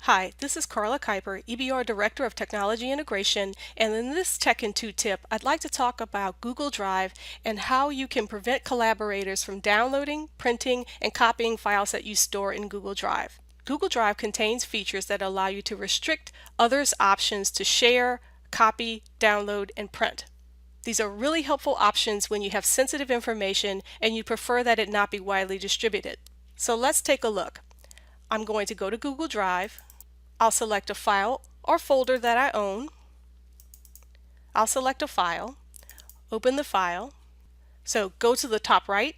Hi, this is Carla Kuiper, EBR Director of Technology Integration, and in this Tech in 2 tip, I'd like to talk about Google Drive and how you can prevent collaborators from downloading, printing, and copying files that you store in Google Drive. Google Drive contains features that allow you to restrict others' options to share, copy, download, and print. These are really helpful options when you have sensitive information and you prefer that it not be widely distributed. So let's take a look. I'm going to go to Google Drive. I'll select a file or folder that I own. I'll select a file, open the file. So go to the top right,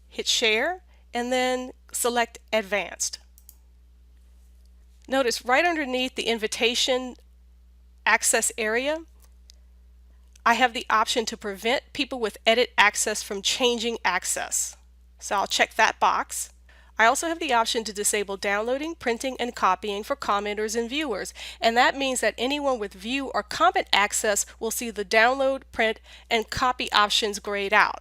hit Share, and then select Advanced. Notice right underneath the invitation access area, I have the option to prevent people with edit access from changing access. So I'll check that box. I also have the option to disable downloading, printing, and copying for commenters and viewers, and that means that anyone with view or comment access will see the download, print, and copy options grayed out.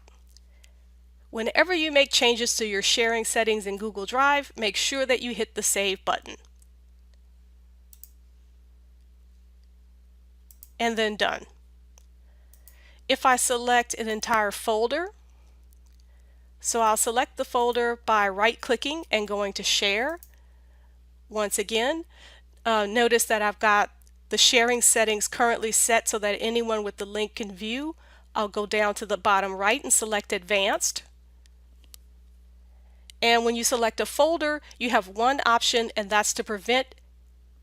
Whenever you make changes to your sharing settings in Google Drive, make sure that you hit the Save button. And then Done. If I select an entire folder, so I'll select the folder by right-clicking and going to Share. Once again, notice that I've got the sharing settings currently set so that anyone with the link can view. I'll go down to the bottom right and select Advanced. And when you select a folder, you have one option, and that's to prevent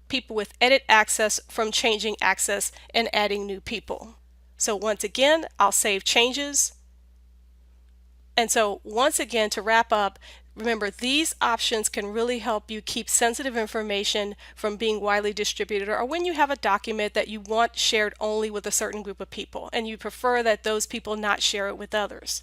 people with edit access from changing access and adding new people. So once again, I'll save changes. And so once again, to wrap up, remember these options can really help you keep sensitive information from being widely distributed, or when you have a document that you want shared only with a certain group of people and you prefer that those people not share it with others.